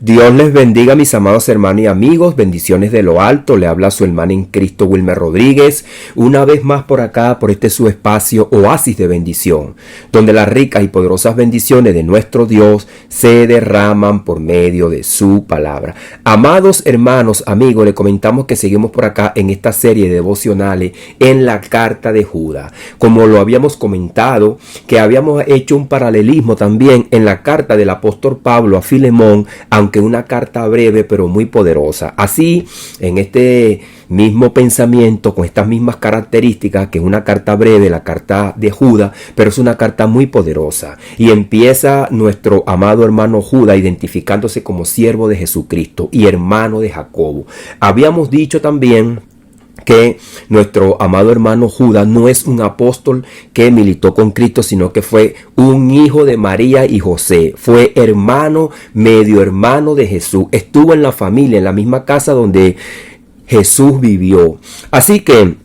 Dios les bendiga, mis amados hermanos y amigos. Bendiciones de lo alto. Le habla su hermano en Cristo, Wilmer Rodríguez. Una vez más por acá, por este su espacio, Oasis de Bendición, donde las ricas y poderosas bendiciones de nuestro Dios se derraman por medio de su palabra. Amados hermanos, amigos, le comentamos que seguimos por acá en esta serie de devocionales en la carta de Judas. Como lo habíamos comentado, que habíamos hecho un paralelismo también en la carta del apóstol Pablo a Filemón, aunque una carta breve pero muy poderosa. Así, en este mismo pensamiento, con estas mismas características, que es una carta breve, la carta de Judas, pero es una carta muy poderosa. Y empieza nuestro amado hermano Judas identificándose como siervo de Jesucristo y hermano de Jacobo. Habíamos dicho también que nuestro amado hermano Judas no es un apóstol que militó con Cristo, sino que fue un hijo de María y José. Fue hermano, medio hermano de Jesús. Estuvo en la familia, en la misma casa donde Jesús vivió. Así que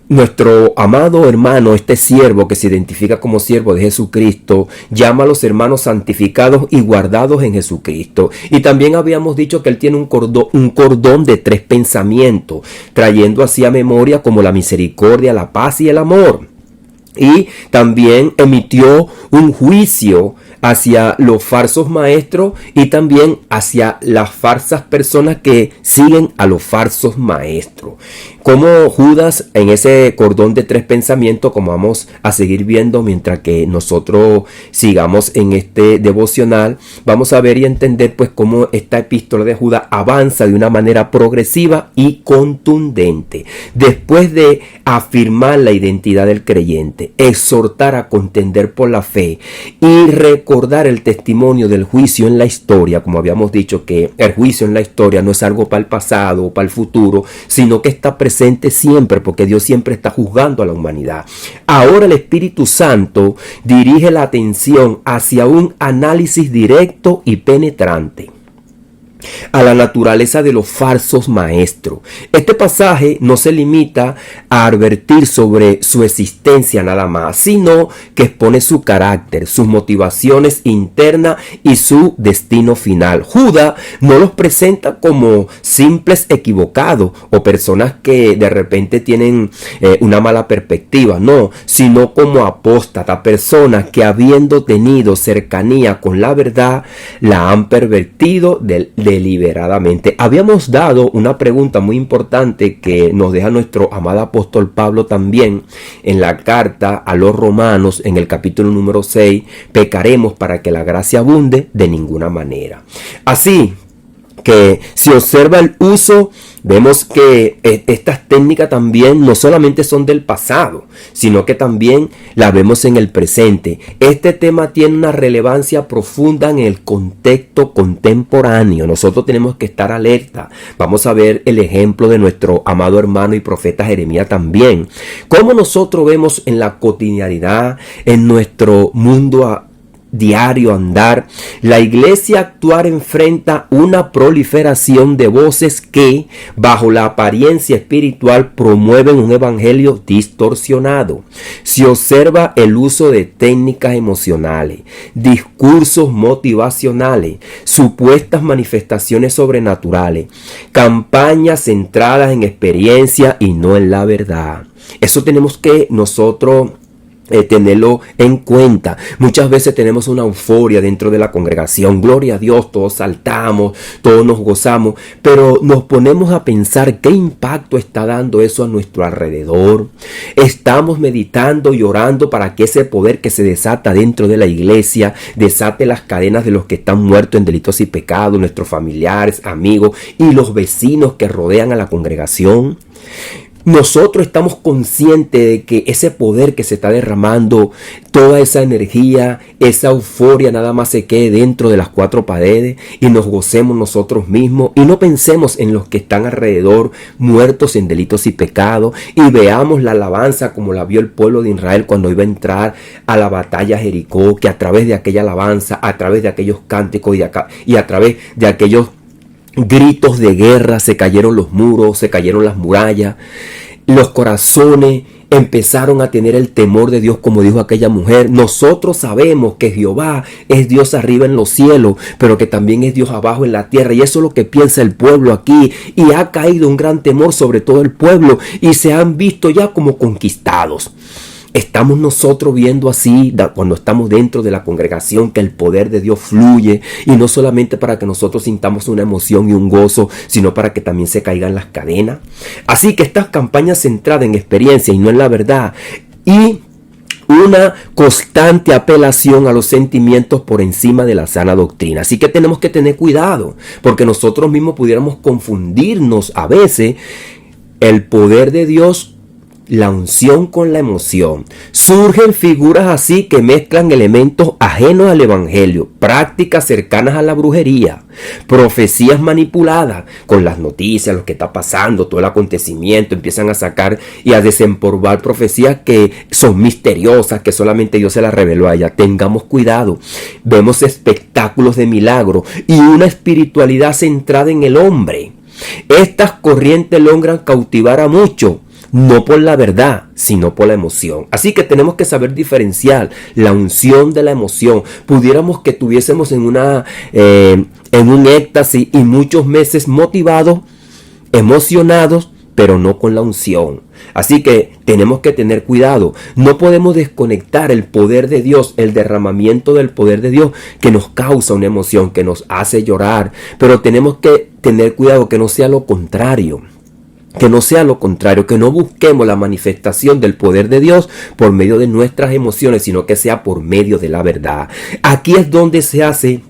nuestro amado hermano, este siervo que se identifica como siervo de Jesucristo, llama a los hermanos santificados y guardados en Jesucristo. Y también habíamos dicho que él tiene un cordón de 3 pensamientos, trayendo así a memoria como la misericordia, la paz y el amor. Y también emitió un juicio hacia los falsos maestros y también hacia las falsas personas que siguen a los falsos maestros. Como Judas, en ese cordón de 3 pensamientos, como vamos a seguir viendo mientras que nosotros sigamos en este devocional, vamos a ver y entender pues cómo esta epístola de Judas avanza de una manera progresiva y contundente. Después de afirmar la identidad del creyente, exhortar a contender por la fe y recordar el testimonio del juicio en la historia, como habíamos dicho que el juicio en la historia no es algo para el pasado o para el futuro, sino que está presente siempre, porque Dios siempre está juzgando a la humanidad. Ahora el Espíritu Santo dirige la atención hacia un análisis directo y penetrante a la naturaleza de los falsos maestros. Este pasaje no se limita a advertir sobre su existencia nada más, sino que expone su carácter, sus motivaciones internas y su destino final. Judas no los presenta como simples equivocados o personas que de repente tienen una mala perspectiva, no, sino como apóstatas, personas que habiendo tenido cercanía con la verdad, la han pervertido deliberadamente. Habíamos dado una pregunta muy importante que nos deja nuestro amado apóstol Pablo también en la carta a los Romanos en el capítulo número 6. ¿Pecaremos para que la gracia abunde? De ninguna manera. Así que si observa el uso, vemos que estas técnicas también no solamente son del pasado, sino que también las vemos en el presente. Este tema tiene una relevancia profunda en el contexto contemporáneo. Nosotros tenemos que estar alerta. Vamos a ver el ejemplo de nuestro amado hermano y profeta Jeremías también. Cómo nosotros vemos en la cotidianidad, en nuestro mundo diario andar, la iglesia actual enfrenta una proliferación de voces que, bajo la apariencia espiritual, promueven un evangelio distorsionado. Se observa el uso de técnicas emocionales, discursos motivacionales, supuestas manifestaciones sobrenaturales, campañas centradas en experiencia y no en la verdad. Eso tenemos que nosotros tenerlo en cuenta. Muchas veces tenemos una euforia dentro de la congregación, gloria a Dios, todos saltamos, todos nos gozamos, pero nos ponemos a pensar qué impacto está dando eso a nuestro alrededor. Estamos meditando y orando para que ese poder que se desata dentro de la iglesia desate las cadenas de los que están muertos en delitos y pecados, nuestros familiares, amigos y los vecinos que rodean a la congregación. Nosotros estamos conscientes de que ese poder que se está derramando, toda esa energía, esa euforia nada más se quede dentro de las 4 paredes y nos gocemos nosotros mismos y no pensemos en los que están alrededor muertos en delitos y pecados y veamos la alabanza como la vio el pueblo de Israel cuando iba a entrar a la batalla Jericó, que a través de aquella alabanza, a través de aquellos cánticos y a través de aquellos gritos de guerra se cayeron los muros, se cayeron las murallas, los corazones empezaron a tener el temor de Dios, como dijo aquella mujer. Nosotros sabemos que Jehová es Dios arriba en los cielos, pero que también es Dios abajo en la tierra. Y eso es lo que piensa el pueblo aquí. Y ha caído un gran temor sobre todo el pueblo y se han visto ya como conquistados. Estamos nosotros viendo así cuando estamos dentro de la congregación que el poder de Dios fluye, y no solamente para que nosotros sintamos una emoción y un gozo, sino para que también se caigan las cadenas. Así que estas campañas centradas en experiencia y no en la verdad, y una constante apelación a los sentimientos por encima de la sana doctrina. Así que tenemos que tener cuidado, porque nosotros mismos pudiéramos confundirnos a veces el poder de Dios, la unción con la emoción. Surgen figuras así que mezclan elementos ajenos al evangelio, prácticas cercanas a la brujería, profecías manipuladas con las noticias, lo que está pasando, todo el acontecimiento. Empiezan a sacar y a desempolvar profecías que son misteriosas, que solamente Dios se las reveló a ella. Tengamos cuidado. Vemos espectáculos de milagro y una espiritualidad centrada en el hombre. Estas corrientes logran cautivar a muchos, no por la verdad, sino por la emoción. Así que tenemos que saber diferenciar la unción de la emoción. Pudiéramos que tuviésemos en un éxtasis y muchos meses motivados, emocionados, pero no con la unción. Así que tenemos que tener cuidado. No podemos desconectar el poder de Dios, el derramamiento del poder de Dios que nos causa una emoción, que nos hace llorar. Pero tenemos que tener cuidado que no sea lo contrario. Que no sea lo contrario, que no busquemos la manifestación del poder de Dios por medio de nuestras emociones, sino que sea por medio de la verdad. Aquí es donde se hace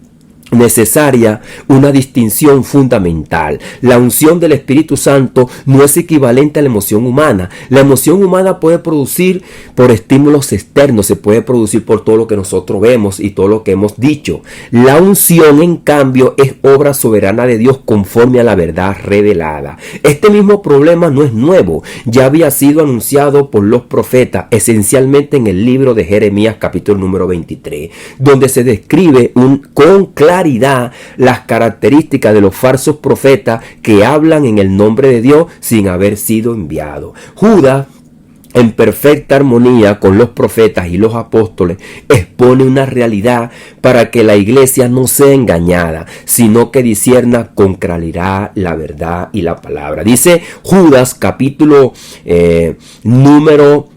necesaria una distinción fundamental. La unción del Espíritu Santo no es equivalente a la emoción humana. La emoción humana puede producir por estímulos externos, se puede producir por todo lo que nosotros vemos y todo lo que hemos dicho. La unción, en cambio, es obra soberana de Dios conforme a la verdad revelada. Este mismo problema no es nuevo, ya había sido anunciado por los profetas, esencialmente en el libro de Jeremías capítulo número 23, donde se describe con claridad las características de los falsos profetas que hablan en el nombre de Dios sin haber sido enviados. Judas, en perfecta armonía con los profetas y los apóstoles, expone una realidad para que la iglesia no sea engañada, sino que discierna con claridad la verdad y la palabra. Dice Judas capítulo número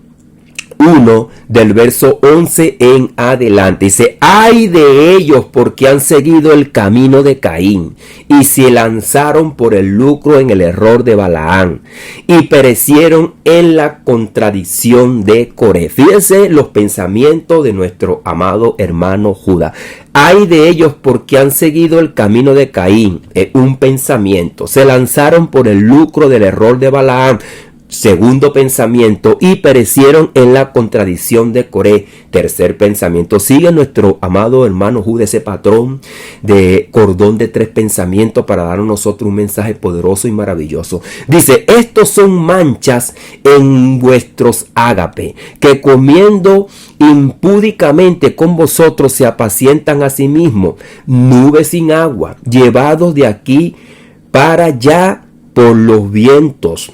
1 del verso 11 en adelante. Dice: ay de ellos porque han seguido el camino de Caín y se lanzaron por el lucro en el error de Balaán y perecieron en la contradicción de Coré. Fíjense los pensamientos de nuestro amado hermano Judas. Ay de ellos porque han seguido el camino de Caín, un pensamiento. Se lanzaron por el lucro del error de Balaán, segundo pensamiento, y perecieron en la contradicción de Coré, tercer pensamiento. Sigue nuestro amado hermano Judas ese patrón de cordón de tres pensamientos para darnos a nosotros un mensaje poderoso y maravilloso. Dice: estos son manchas en vuestros ágape, que comiendo impúdicamente con vosotros se apacientan a sí mismos, nubes sin agua, llevados de aquí para allá por los vientos,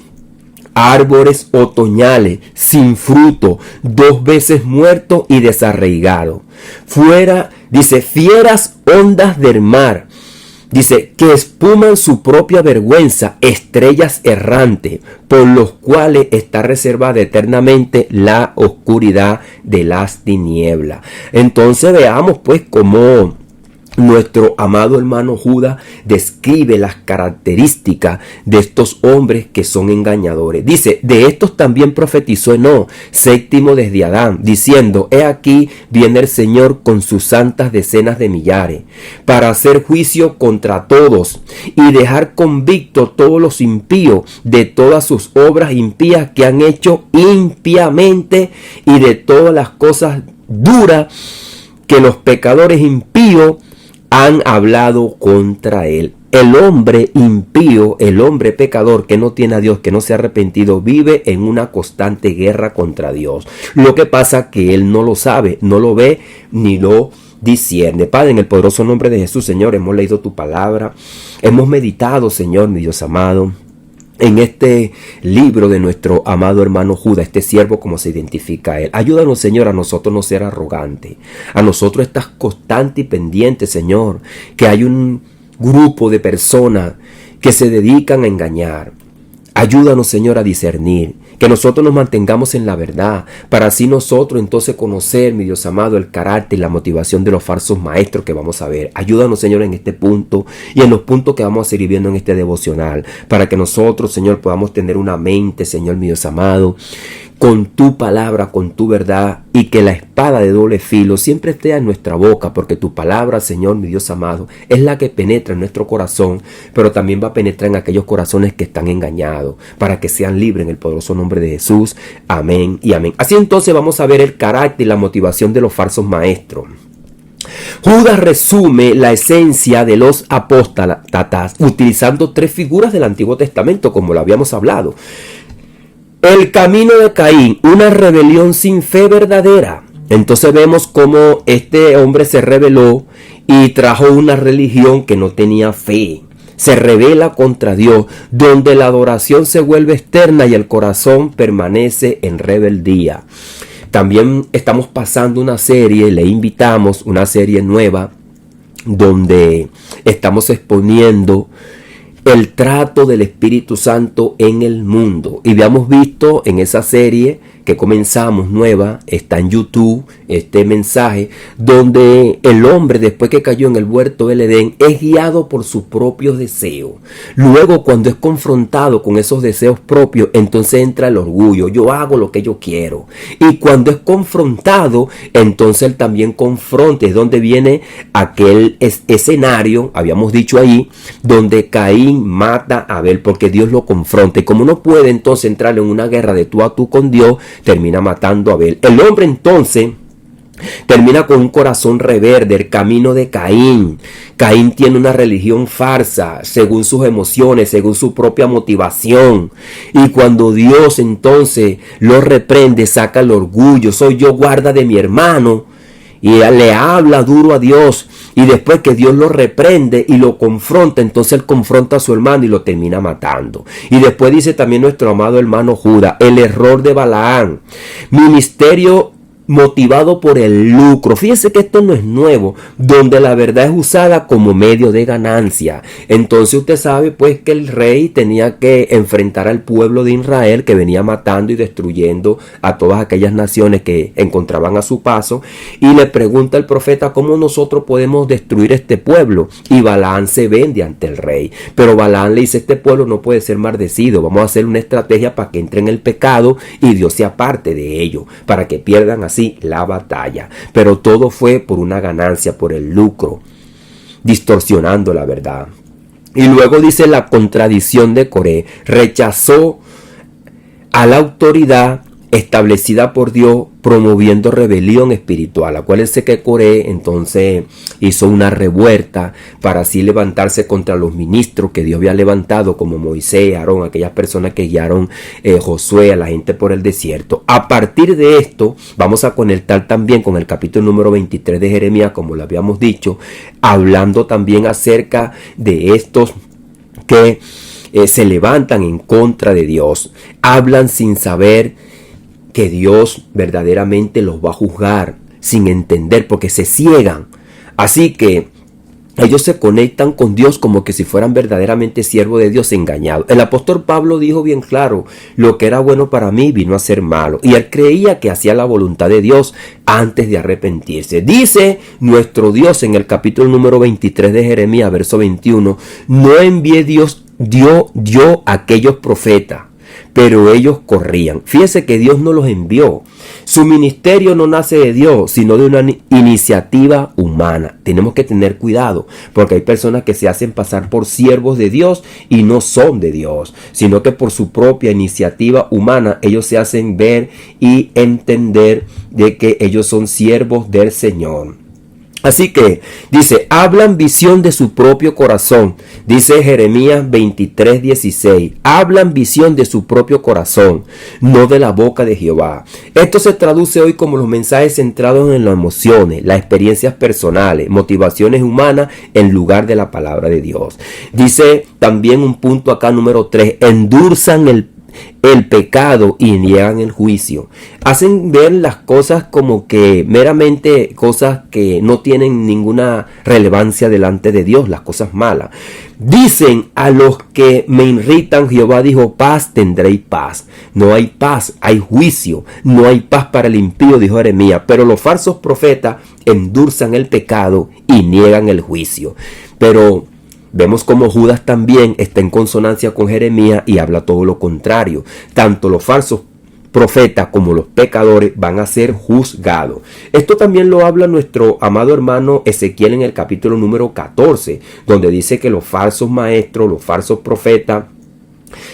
árboles otoñales sin fruto, 2 veces muertos y desarraigados. Fuera, dice, fieras ondas del mar, dice, que espuman su propia vergüenza, estrellas errantes, por los cuales está reservada eternamente la oscuridad de las tinieblas. Entonces veamos pues cómo nuestro amado hermano Judas describe las características de estos hombres que son engañadores. Dice: de estos también profetizó Enoc, séptimo desde Adán, diciendo: he aquí viene el Señor con sus santas decenas de millares, para hacer juicio contra todos y dejar convicto todos los impíos de todas sus obras impías que han hecho impíamente, y de todas las cosas duras que los pecadores impíos han hablado contra él. El hombre impío, el hombre pecador que no tiene a Dios, que no se ha arrepentido, vive en una constante guerra contra Dios. Lo que pasa que él no lo sabe, no lo ve ni lo discierne. Padre, en el poderoso nombre de Jesús, Señor, hemos leído tu palabra, hemos meditado, Señor, mi Dios amado, en este libro de nuestro amado hermano Judas, este siervo, como se identifica a él. Ayúdanos, Señor, a nosotros no ser arrogantes, a nosotros estar constante y pendiente, Señor, que hay un grupo de personas que se dedican a engañar. Ayúdanos, Señor, a discernir, que nosotros nos mantengamos en la verdad, para así nosotros entonces conocer, mi Dios amado, el carácter y la motivación de los falsos maestros que vamos a ver. Ayúdanos, Señor, en este punto y en los puntos que vamos a seguir viendo en este devocional, para que nosotros, Señor, podamos tener una mente, Señor, mi Dios amado, con tu palabra, con tu verdad, y que la espada de doble filo siempre esté en nuestra boca, porque tu palabra, Señor, mi Dios amado, es la que penetra en nuestro corazón, pero también va a penetrar en aquellos corazones que están engañados, para que sean libres en el poderoso nombre de Jesús. Amén y amén. Así entonces vamos a ver el carácter y la motivación de los falsos maestros. Judas resume la esencia de los apóstatas utilizando 3 figuras del Antiguo Testamento, como lo habíamos hablado. El camino de Caín, una rebelión sin fe verdadera. Entonces vemos cómo este hombre se rebeló y trajo una religión que no tenía fe. Se rebela contra Dios, donde la adoración se vuelve externa y el corazón permanece en rebeldía. También estamos pasando una serie, le invitamos, una serie nueva, donde estamos exponiendo el trato del Espíritu Santo en el mundo. Y habíamos visto en esa serie que comenzamos nueva, está en YouTube, este mensaje, donde el hombre, después que cayó en el huerto del Edén, es guiado por sus propios deseos. Luego, cuando es confrontado con esos deseos propios, entonces entra el orgullo. Yo hago lo que yo quiero. Y cuando es confrontado, entonces él también confronta. Es donde viene aquel escenario, habíamos dicho ahí, donde Caín mata a Abel, porque Dios lo confronta. Y como no puede entonces entrar en una guerra de tú a tú con Dios, termina matando a Abel. El hombre entonces termina con un corazón rebelde, el camino de Caín. Caín tiene una religión farsa, según sus emociones, según su propia motivación. Y cuando Dios entonces lo reprende, saca el orgullo. Soy yo, guarda de mi hermano. Y le habla duro a Dios. Y después que Dios lo reprende y lo confronta, entonces él confronta a su hermano y lo termina matando. Y después dice también nuestro amado hermano Judas, el error de Balaam. Ministerio motivado por el lucro. Fíjese que esto no es nuevo, donde la verdad es usada como medio de ganancia. Entonces usted sabe pues que el rey tenía que enfrentar al pueblo de Israel, que venía matando y destruyendo a todas aquellas naciones que encontraban a su paso, y le pregunta al profeta cómo nosotros podemos destruir este pueblo. Y Balaam se vende ante el rey, pero Balaam le dice: este pueblo no puede ser maldecido, vamos a hacer una estrategia para que entre en el pecado y Dios se aparte de ello, para que pierdan así la batalla. Pero todo fue por una ganancia, por el lucro, distorsionando la verdad. Y luego dice la contradicción de Coré: rechazó a la autoridad establecida por Dios, promoviendo rebelión espiritual. Acuérdense que Coré entonces hizo una revuelta para así levantarse contra los ministros que Dios había levantado, como Moisés, Aarón, aquellas personas que guiaron Josué a la gente por el desierto. A partir de esto vamos a conectar también con el capítulo número 23 de Jeremías, como lo habíamos dicho, hablando también acerca de estos que se levantan en contra de Dios, hablan sin saber que Dios verdaderamente los va a juzgar, sin entender, porque se ciegan. Así que ellos se conectan con Dios como que si fueran verdaderamente siervos de Dios, engañados. El apóstol Pablo dijo bien claro: lo que era bueno para mí vino a ser malo. Y él creía que hacía la voluntad de Dios antes de arrepentirse. Dice nuestro Dios en el capítulo número 23 de Jeremías, verso 21, no envié Dios, dio a aquellos profetas, pero ellos corrían. Fíjese que Dios no los envió. Su ministerio no nace de Dios, sino de una iniciativa humana. Tenemos que tener cuidado, porque hay personas que se hacen pasar por siervos de Dios y no son de Dios, sino que por su propia iniciativa humana ellos se hacen ver y entender de que ellos son siervos del Señor. Así que dice, hablan visión de su propio corazón. Dice Jeremías 23:16, hablan visión de su propio corazón, no de la boca de Jehová. Esto se traduce hoy como los mensajes centrados en las emociones, las experiencias personales, motivaciones humanas en lugar de la palabra de Dios. Dice también un punto acá, número 3, endulzan el pecado y niegan el juicio. Hacen ver las cosas como que meramente cosas que no tienen ninguna relevancia delante de Dios, las cosas malas. Dicen a los que me irritan, Jehová dijo, paz tendréis paz. No hay paz, hay juicio. No hay paz para el impío, dijo Jeremías. Pero los falsos profetas endulzan el pecado y niegan el juicio. Pero vemos como Judas también está en consonancia con Jeremías y habla todo lo contrario. Tanto los falsos profetas como los pecadores van a ser juzgados. Esto también lo habla nuestro amado hermano Ezequiel en el capítulo número 14, donde dice que los falsos maestros, los falsos profetas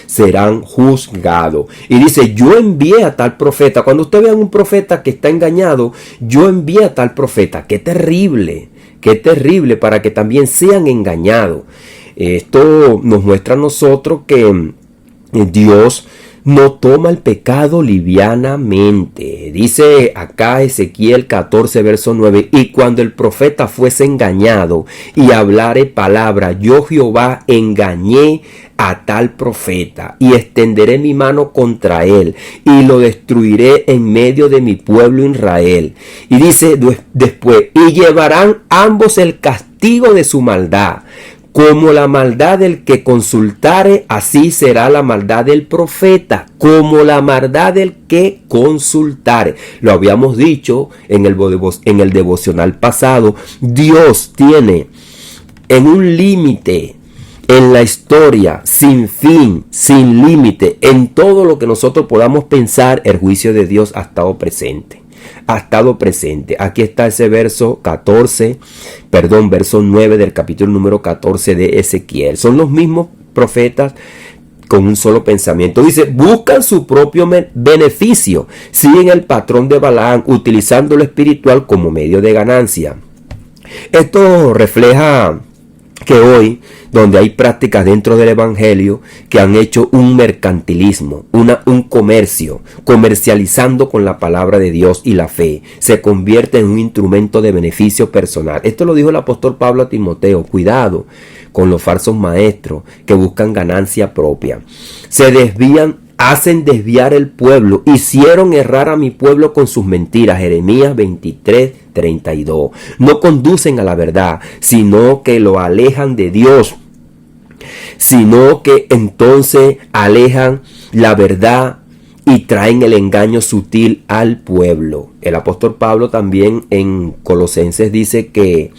serán juzgados. Y dice, yo envié a tal profeta. Cuando usted vea un profeta que está engañado, yo envié a tal profeta. ¡Qué terrible! ¡Qué terrible! Para que también sean engañados. Esto nos muestra a nosotros que Dios no toma el pecado livianamente. Dice acá Ezequiel 14, verso 9, y cuando el profeta fuese engañado y hablare palabra, yo Jehová engañé a tal profeta y extenderé mi mano contra él y lo destruiré en medio de mi pueblo Israel. Y dice después, y llevarán ambos el castigo de su maldad. Como la maldad del que consultare, así será la maldad del profeta. Como la maldad del que consultare. Lo habíamos dicho en el devocional pasado. Dios tiene en un límite en la historia, sin fin, sin límite, en todo lo que nosotros podamos pensar, el juicio de Dios ha estado presente. Ha estado presente. Aquí está ese verso 9 del capítulo número 14 de Ezequiel. Son los mismos profetas con un solo pensamiento. Dice, buscan su propio beneficio, siguen el patrón de Balaam, utilizando lo espiritual como medio de ganancia. Esto refleja que hoy, donde hay prácticas dentro del evangelio que han hecho un mercantilismo, un comercio, comercializando con la palabra de Dios y la fe, se convierte en un instrumento de beneficio personal. Esto lo dijo el apóstol Pablo a Timoteo, cuidado con los falsos maestros que buscan ganancia propia. Se desvían, hacen desviar el pueblo, hicieron errar a mi pueblo con sus mentiras. Jeremías 23:32. No conducen a la verdad, sino que lo alejan de Dios, sino que entonces alejan la verdad y traen el engaño sutil al pueblo. El apóstol Pablo también en Colosenses dice que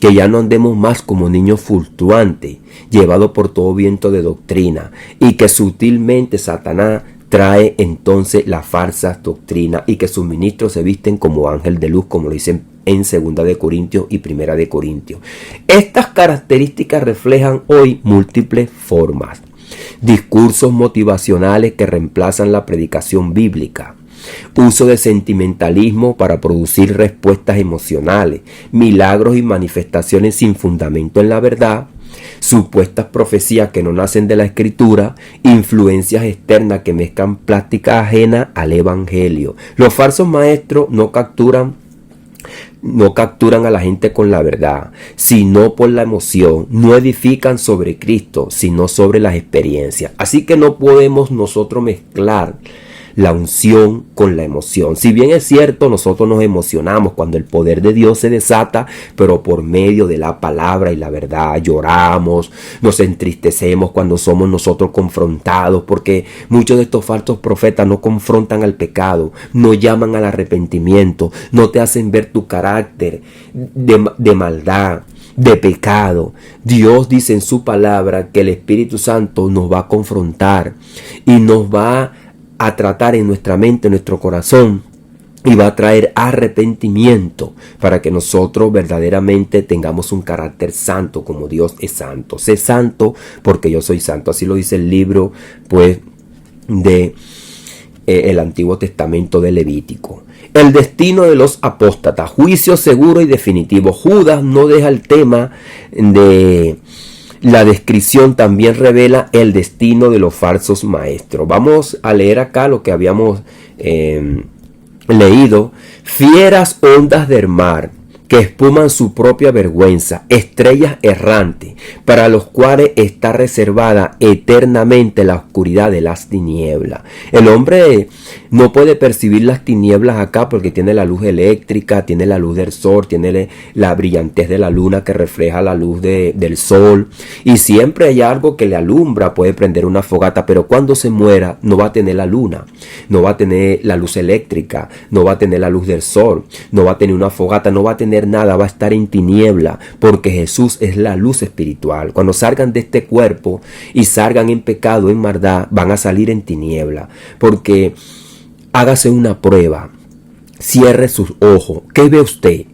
ya no andemos más como niños fluctuantes, llevados por todo viento de doctrina, y que sutilmente Satanás trae entonces las falsas doctrinas y que sus ministros se visten como ángel de luz, como lo dicen en 2 de Corintios y 1 de Corintios. Estas características reflejan hoy múltiples formas. Discursos motivacionales que reemplazan la predicación bíblica. Uso de sentimentalismo para producir respuestas emocionales, milagros y manifestaciones sin fundamento en la verdad, supuestas profecías que no nacen de la escritura, influencias externas que mezclan prácticas ajenas al evangelio. Los falsos maestros no capturan a la gente con la verdad, sino por la emoción. No edifican sobre Cristo, sino sobre las experiencias. Así que no podemos nosotros mezclar la unción con la emoción. Si bien es cierto, nosotros nos emocionamos cuando el poder de Dios se desata, pero por medio de la palabra y la verdad lloramos, nos entristecemos cuando somos nosotros confrontados, porque muchos de estos falsos profetas no confrontan al pecado, no llaman al arrepentimiento, no te hacen ver tu carácter de maldad, de pecado. Dios dice en su palabra que el Espíritu Santo nos va a confrontar y nos va a tratar en nuestra mente, en nuestro corazón, y va a traer arrepentimiento para que nosotros verdaderamente tengamos un carácter santo como Dios es santo. Sé santo porque yo soy santo. Así lo dice el libro pues de el Antiguo Testamento de Levítico. El destino de los apóstatas, juicio seguro y definitivo. Judas no deja el tema de la descripción, también revela el destino de los falsos maestros. Vamos a leer acá lo que habíamos leído. Fieras ondas del mar que espuman su propia vergüenza, estrellas errantes, para los cuales está reservada eternamente la oscuridad de las tinieblas. El hombre no puede percibir las tinieblas acá porque tiene la luz eléctrica, tiene la luz del sol, tiene la brillantez de la luna que refleja la luz del sol, y siempre hay algo que le alumbra. Puede prender una fogata, pero cuando se muera no va a tener la luna, no va a tener la luz eléctrica, no va a tener la luz del sol, no va a tener una fogata, no va a tener nada, va a estar en tiniebla, porque Jesús es la luz espiritual. Cuando salgan de este cuerpo y salgan en pecado, en maldad, van a salir en tiniebla, porque hágase una prueba, cierre sus ojos. ¿Qué ve usted?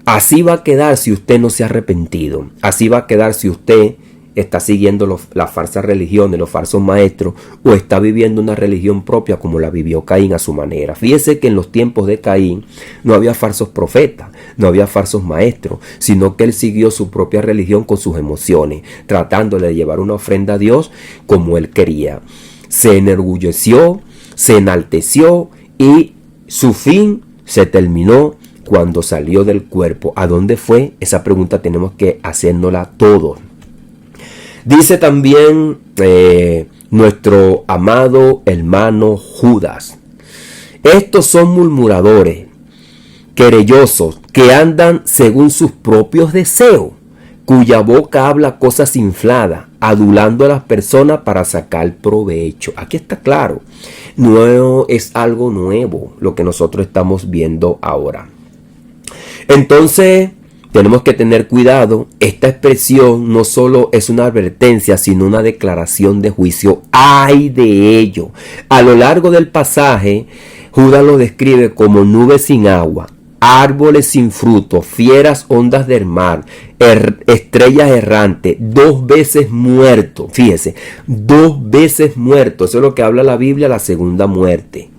Así va a quedar si usted no se ha arrepentido, así va a quedar si usted está siguiendo las falsas religiones, los falsos maestros, o está viviendo una religión propia como la vivió Caín a su manera. Fíjese que en los tiempos de Caín no había falsos profetas, no había falsos maestros, sino que él siguió su propia religión con sus emociones, tratándole de llevar una ofrenda a Dios como él quería. Se enorgulleció, se enalteció y su fin se terminó cuando salió del cuerpo. ¿A dónde fue? Esa pregunta tenemos que hacérnosla todos. Dice también nuestro amado hermano Judas: estos son murmuradores, querellosos, que andan según sus propios deseos, cuya boca habla cosas infladas, adulando a las personas para sacar provecho. Aquí está claro, no es algo nuevo lo que nosotros estamos viendo ahora. Entonces tenemos que tener cuidado. Esta expresión no solo es una advertencia, sino una declaración de juicio. ¡Ay de ello! A lo largo del pasaje, Judas lo describe como nubes sin agua, árboles sin fruto, fieras ondas del mar, estrellas errantes, 2 veces muerto. Fíjese, 2 veces muerto. Eso es lo que habla la Biblia, la segunda muerte.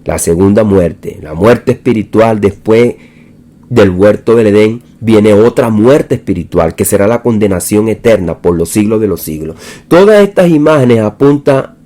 La segunda muerte, la muerte espiritual. Después del huerto del Edén viene otra muerte espiritual, que será la condenación eterna por los siglos de los siglos. Todas estas imágenes apuntan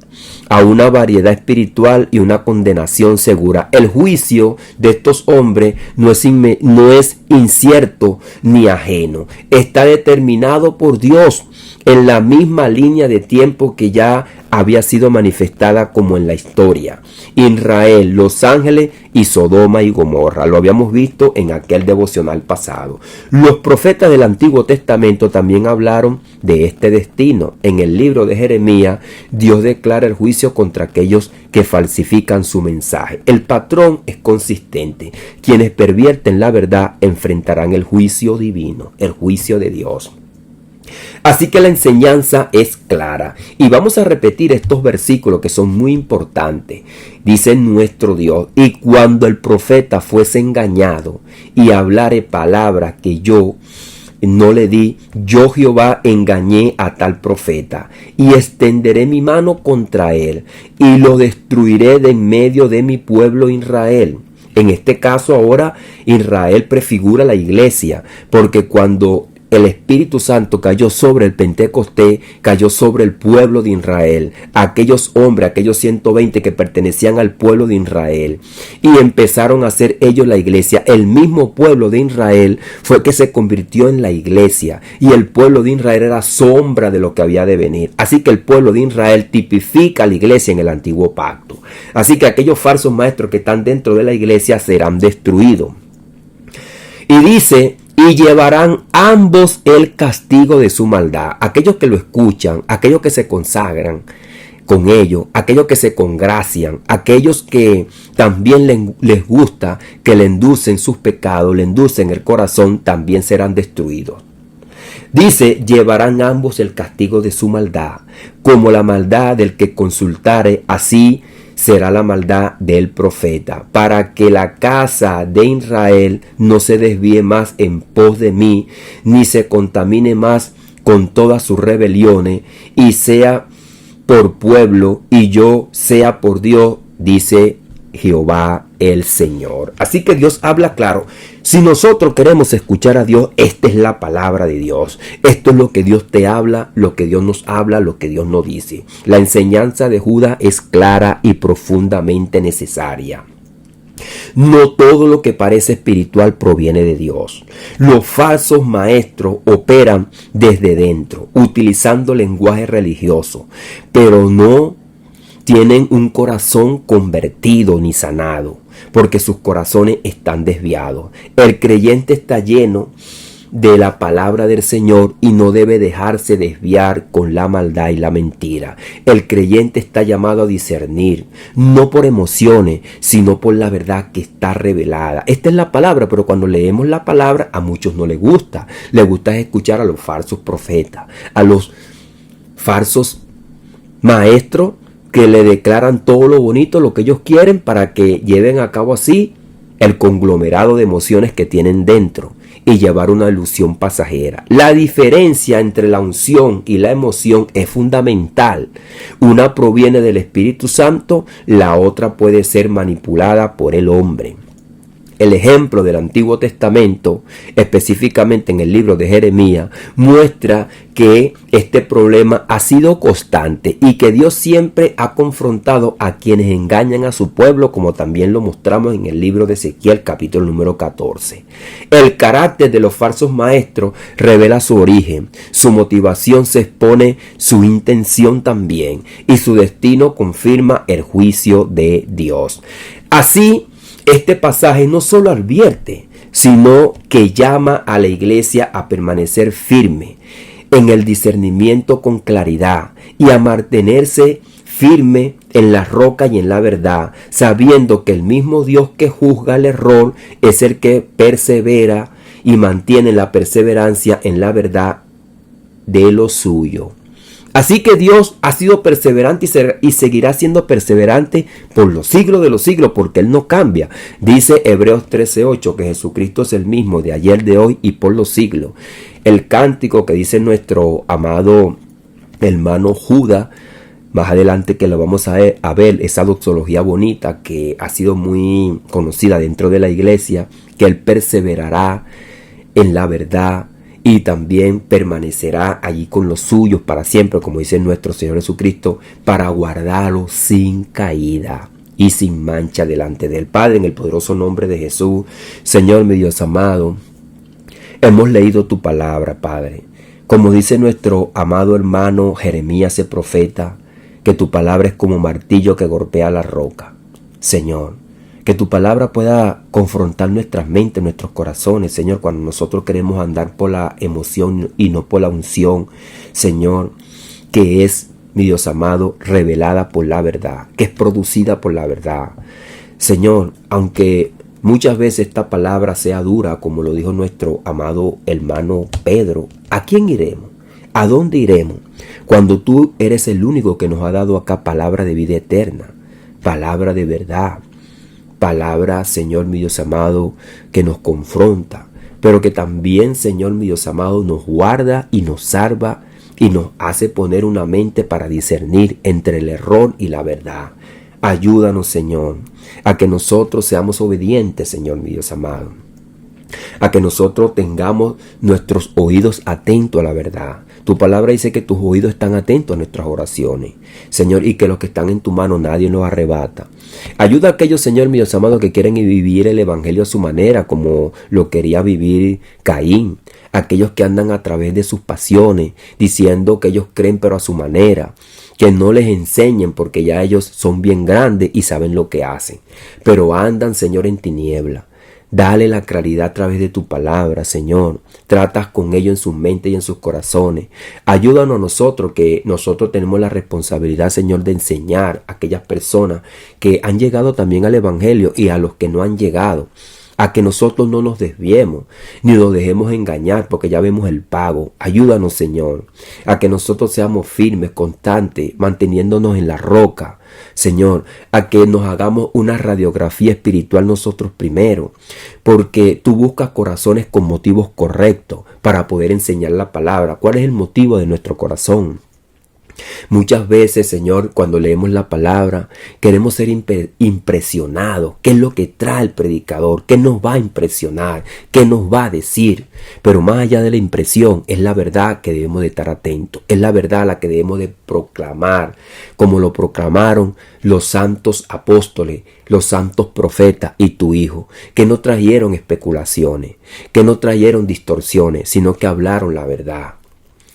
a una variedad espiritual y una condenación segura. El juicio de estos hombres no es incierto ni ajeno. Está determinado por Dios en la misma línea de tiempo que ya había sido manifestada como en la historia. Israel, Los Ángeles y Sodoma y Gomorra. Lo habíamos visto en aquel devocional pasado. Los profetas del Antiguo Testamento también hablaron de este destino. En el libro de Jeremías, Dios declara el juicio contra aquellos que falsifican su mensaje. El patrón es consistente. Quienes pervierten la verdad enfrentarán el juicio divino, el juicio de Dios. Así que la enseñanza es clara, y vamos a repetir estos versículos que son muy importantes. Dice nuestro Dios: y cuando el profeta fuese engañado y hablare palabras que yo no le di, yo Jehová engañé a tal profeta, y extenderé mi mano contra él, y lo destruiré de en medio de mi pueblo Israel. En este caso ahora Israel prefigura la iglesia, porque cuando el Espíritu Santo cayó sobre el Pentecostés, cayó sobre el pueblo de Israel, aquellos hombres, aquellos 120 que pertenecían al pueblo de Israel, y empezaron a ser ellos la iglesia. El mismo pueblo de Israel fue que se convirtió en la iglesia, y el pueblo de Israel era sombra de lo que había de venir. Así que el pueblo de Israel tipifica a la iglesia en el antiguo pacto. Así que aquellos falsos maestros que están dentro de la iglesia serán destruidos. Y dice: y llevarán ambos el castigo de su maldad. Aquellos que lo escuchan, aquellos que se consagran con ellos, aquellos que se congracian, aquellos que también les gusta que le inducen sus pecados, le inducen el corazón, también serán destruidos. Dice: llevarán ambos el castigo de su maldad, como la maldad del que consultare, así será la maldad del profeta, para que la casa de Israel no se desvíe más en pos de mí, ni se contamine más con todas sus rebeliones, y sea por pueblo, y yo sea por Dios dice Jehová el Señor. Así que Dios habla claro. Si nosotros queremos escuchar a Dios, esta es la palabra de Dios. Esto es lo que Dios te habla, lo que Dios nos habla, lo que Dios nos dice. La enseñanza de Judas es clara y profundamente necesaria. No todo lo que parece espiritual proviene de Dios. Los falsos maestros operan desde dentro, utilizando lenguaje religioso, pero no tienen un corazón convertido ni sanado, porque sus corazones están desviados. El creyente está lleno de la palabra del Señor y no debe dejarse desviar con la maldad y la mentira. El creyente está llamado a discernir, no por emociones, sino por la verdad que está revelada. Esta es la palabra, pero cuando leemos la palabra a muchos no les gusta. Les gusta escuchar a los falsos profetas, a los falsos maestros que le declaran todo lo bonito, lo que ellos quieren, para que lleven a cabo así el conglomerado de emociones que tienen dentro y llevar una ilusión pasajera. La diferencia entre la unción y la emoción es fundamental. Una proviene del Espíritu Santo, la otra puede ser manipulada por el hombre. El ejemplo del Antiguo Testamento, específicamente en el libro de Jeremías, muestra que este problema ha sido constante y que Dios siempre ha confrontado a quienes engañan a su pueblo, como también lo mostramos en el libro de Ezequiel, capítulo número 14. El carácter de los falsos maestros revela su origen, su motivación se expone, su intención también, y su destino confirma el juicio de Dios. Así, este pasaje no solo advierte, sino que llama a la iglesia a permanecer firme en el discernimiento con claridad y a mantenerse firme en la roca y en la verdad, sabiendo que el mismo Dios que juzga el error es el que persevera y mantiene la perseverancia en la verdad de lo suyo. Así que Dios ha sido perseverante y seguirá siendo perseverante por los siglos de los siglos, porque Él no cambia. Dice Hebreos 13:8 que Jesucristo es el mismo de ayer, de hoy y por los siglos. El cántico que dice nuestro amado hermano Judas, más adelante que lo vamos a ver, esa doxología bonita que ha sido muy conocida dentro de la iglesia, que Él perseverará en la verdad y también permanecerá allí con los suyos para siempre, como dice nuestro Señor Jesucristo, para guardarlos sin caída y sin mancha delante del Padre, en el poderoso nombre de Jesús. Señor, mi Dios amado, hemos leído tu palabra, Padre. Como dice nuestro amado hermano Jeremías, el profeta, que tu palabra es como martillo que golpea la roca. Señor, que tu palabra pueda confrontar nuestras mentes, nuestros corazones, Señor, cuando nosotros queremos andar por la emoción y no por la unción, Señor, que es, mi Dios amado, revelada por la verdad, que es producida por la verdad. Señor, aunque muchas veces esta palabra sea dura, como lo dijo nuestro amado hermano Pedro, ¿a quién iremos? ¿A dónde iremos? Cuando tú eres el único que nos ha dado acá palabra de vida eterna, palabra de verdad. Palabra, Señor mi Dios amado, que nos confronta, pero que también, Señor mi Dios amado, nos guarda y nos salva y nos hace poner una mente para discernir entre el error y la verdad. Ayúdanos, Señor, a que nosotros seamos obedientes, Señor mi Dios amado, a que nosotros tengamos nuestros oídos atentos a la verdad. Tu palabra dice que tus oídos están atentos a nuestras oraciones, Señor, y que los que están en tu mano nadie los arrebata. Ayuda a aquellos, Señor, mi Dios amado, que quieren vivir el evangelio a su manera, como lo quería vivir Caín. Aquellos que andan a través de sus pasiones, diciendo que ellos creen pero a su manera. Que no les enseñen porque ya ellos son bien grandes y saben lo que hacen. Pero andan, Señor, en tiniebla. Dale la claridad a través de tu palabra, Señor. Tratas con ellos en sus mentes y en sus corazones. Ayúdanos a nosotros, que nosotros tenemos la responsabilidad, Señor, de enseñar a aquellas personas que han llegado también al evangelio y a los que no han llegado. A que nosotros no nos desviemos, ni nos dejemos engañar, porque ya vemos el pago. Ayúdanos, Señor, a que nosotros seamos firmes, constantes, manteniéndonos en la roca. Señor, a que nos hagamos una radiografía espiritual nosotros primero, porque tú buscas corazones con motivos correctos para poder enseñar la palabra. ¿Cuál es el motivo de nuestro corazón? Muchas veces, Señor, cuando leemos la palabra, queremos ser impresionados. ¿Qué es lo que trae el predicador? ¿Qué nos va a impresionar? ¿Qué nos va a decir? Pero más allá de la impresión, es la verdad que debemos de estar atentos. Es la verdad a la que debemos de proclamar, como lo proclamaron los santos apóstoles, los santos profetas y tu Hijo, que no trajeron especulaciones, que no trajeron distorsiones, sino que hablaron la verdad.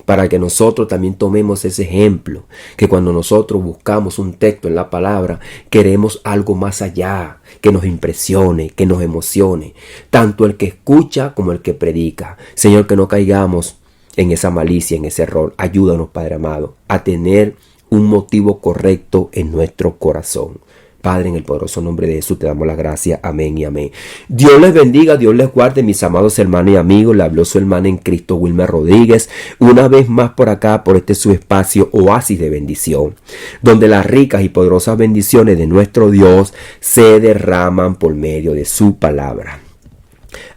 Para que nosotros también tomemos ese ejemplo, que cuando nosotros buscamos un texto en la palabra, queremos algo más allá, que nos impresione, que nos emocione, tanto el que escucha como el que predica. Señor, que no caigamos en esa malicia, en ese error. Ayúdanos, Padre amado, a tener un motivo correcto en nuestro corazón. Padre, en el poderoso nombre de Jesús te damos la gracia. Amén y amén. Dios les bendiga, Dios les guarde, mis amados hermanos y amigos. Le habló su hermana en Cristo, Wilmer Rodríguez, una vez más por acá, por este su espacio Oasis de Bendición, donde las ricas y poderosas bendiciones de nuestro Dios se derraman por medio de su palabra.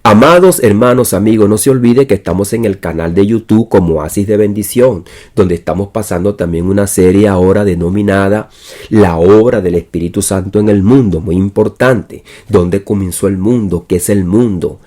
Amados hermanos, amigos, no se olvide que estamos en el canal de YouTube como Oasis de Bendición, donde estamos pasando también una serie ahora denominada La obra del Espíritu Santo en el mundo, muy importante. ¿Dónde comenzó el mundo? ¿Qué es el mundo?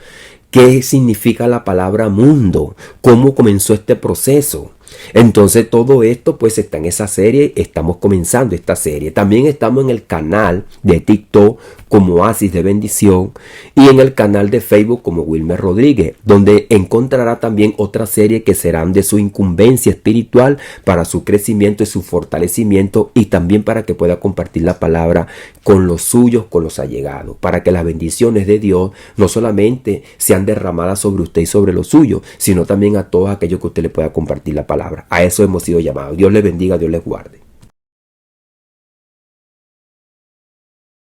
¿Qué significa la palabra mundo? ¿Cómo comenzó este proceso? Entonces todo esto pues está en esa serie, estamos comenzando esta serie. También estamos en el canal de TikTok como Oasis de Bendición y en el canal de Facebook como Wilmer Rodríguez, donde encontrará también otra serie que serán de su incumbencia espiritual para su crecimiento y su fortalecimiento, y también para que pueda compartir la palabra con los suyos, con los allegados, para que las bendiciones de Dios no solamente sean derramadas sobre usted y sobre los suyos, sino también a todos aquellos que usted le pueda compartir la palabra. A eso hemos sido llamados. Dios les bendiga, Dios les guarde.